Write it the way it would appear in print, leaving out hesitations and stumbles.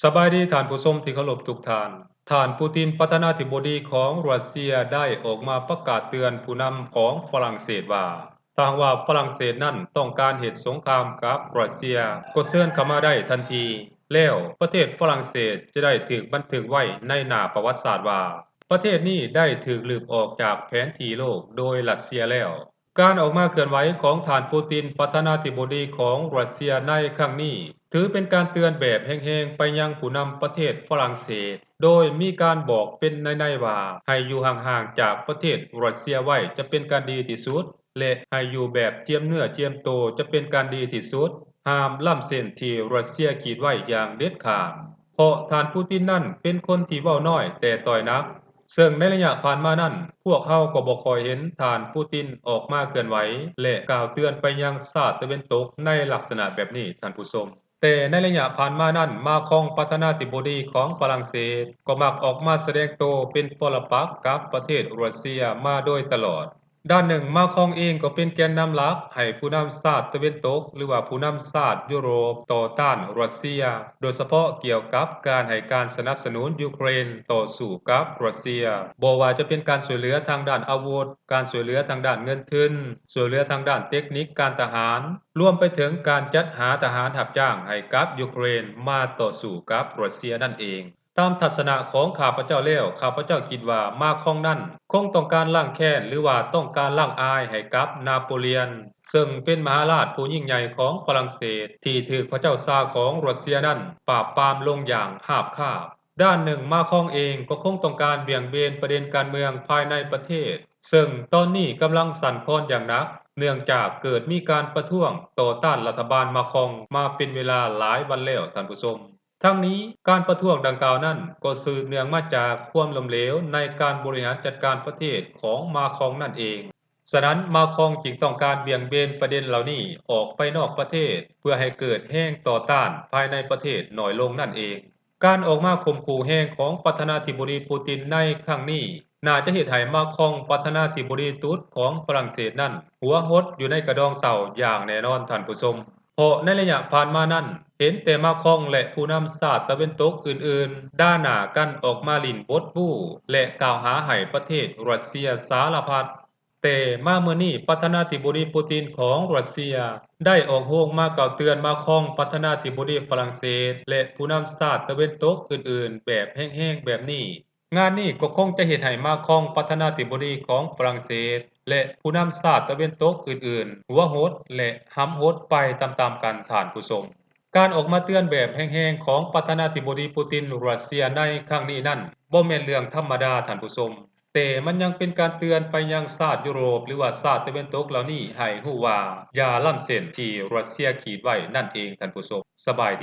สบายดีท่านผู้ชมที่เคารพทุกท่านท่านปูตินประธานาธิบดีของรัสเซียได้ออกมาประกาศเตือนผู้นำของฝรั่งเศสว่าถ้าหากว่าฝรั่งเศสนั้นต้องการเหตุสงครามกับรัสเซียก็เชิญเข้ามาได้ทันทีแล้วประเทศฝรั่งเศสจะได้ถูกบันทึกไว้ในหน้าประวัติศาสตร์ว่าประเทศนี้ได้ถูกลืบออกจากแผนที่โลกโดยรัสเซียแล้วการออกมาเคลื่อนไหวของท่านปูตินประธานาธิบดีของรัสเซียในครั้งนี้ถือเป็นการเตือนแบบแห้งๆไปยังผู้นำประเทศฝรั่งเศสโดยมีการบอกเป็นในๆว่าให้อยู่ห่างๆจากประเทศรัสเซียไว้จะเป็นการดีที่สุดและให้อยู่แบบเจียมเนื้อเจียมโตจะเป็นการดีที่สุดห้ามล้ำเส้นที่รัสเซียขีดไว้อย่างเด็ดขาดเพราะท่านปูตินนั้นเป็นคนที่เว้าน้อยแต่ต่อยหนักซึ่งในระยะผ่านมานั้นพวกเราก็บ่ค่อยเห็นท่านปูตินออกมาเคลื่อนไหวและกล่าวเตือนไปยังชาติตะวันตกในลักษณะแบบนี้ท่านผู้ชมแต่ในระยะผ่านมานั้นมาคองประธานาธิบดีของฝรั่งเศสก็มักออกมาแสดงโตเป็นปรปักษ์กับประเทศรัสเซียมาโดยตลอดด้านหนึ่งมาคองเองก็เป็นแกนนำหลักให้ผู้นำชาติตะวันตกหรือว่าผู้นำชาติยุโรปต่อต้านรัสเซียโดยเฉพาะเกี่ยวกับการให้การสนับสนุนยูเครนต่อสู้กับรัสเซียบ่ว่าจะเป็นการช่วยเหลือทางด้านอาวุธการช่วยเหลือทางด้านเงินทุนช่วยเหลือทางด้านเทคนิคการทหารรวมไปถึงการจัดหาทหารรับจ้างให้กับยูเครนมาต่อสู้กับรัสเซียนั่นเองตามทัศนะของข้าพเจ้าแล้วข้าพเจ้าคิดว่ามาคองนั้นคงต้องการล้างแค้นหรือว่าต้องการล้างอายให้กับนาโปเลียนซึ่งเป็นมหาราชผู้ยิ่งใหญ่ของฝรั่งเศสที่ถูกพระเจ้าซาร์ของรัสเซียนั้นปราบปรามลงอย่างราบคาบด้านหนึ่งมาคองเองก็คงต้องการเบี่ยงเบนประเด็นการเมืองภายในประเทศซึ่งตอนนี้กำลังสั่นคลอนอย่างหนักเนื่องจากเกิดมีการประท้วงต่อต้านรัฐบาลมาคองมาเป็นเวลาหลายวันแล้วท่านผู้ชมทั้งนี้การประท้วงดังกล่าวนั้นก็สืบเนื่องมาจากความล้มเหลวในการบริหารจัดการประเทศของมาคองนั่นเองฉะนั้นมาคองจึงต้องการเบี่ยงเบนประเด็นเหล่านี้ออกไปนอกประเทศเพื่อให้เกิดแห้งต่อต้านภายในประเทศน้อยลงนั่นเองการออกมาข่มขู่แห้งของประธานาธิบดีปูตินในครั้งนี้น่าจะเฮ็ดให้มาคองประธานาธิบดีตุดของฝรั่งเศสนั้นหัวหดอยู่ในกระดองเต่าอย่างแน่นอนท่านผู้ชมเพราะในระยะผ่านมานั้นเห็นแต่มาคองและผู้นำชาติตะวันตกอื่นๆด่าหน้ากันออกมาลิ้นบดบู้และกล่าวหาให้ประเทศรัสเซียสารพัดแต่มามื้อนี้ประธานาธิบดีปูตินของรัสเซียได้ออกโรงมากล่าวเตือนมาคองประธานาธิบดีฝรั่งเศสและผู้นำชาติตะวันตกอื่นๆแบบแห้งๆแบบนี้งานนี้ก็คงจะเฮ็ดให้มาคองประธานาธิบดีของฝรั่งเศสและผู้นำชาติตะวันตกอื่นๆหัวหดและหำหดไปตามๆกันท่านผู้ชมการออกมาเตือนแบบแห้งๆของประธานาธิบดีปูตินรัสเซียในครั้งนี้นั้นบ่แม่นเรื่องธรรมดาท่านผู้ชมแต่มันยังเป็นการเตือนไปยังชาติยุโรปหรือว่าชาติตะวันตกเหล่านี้ให้รู้ว่าอย่าล้ำเส้นที่รัสเซียขีดไว้นั่นเองท่านผู้ชมสบายดี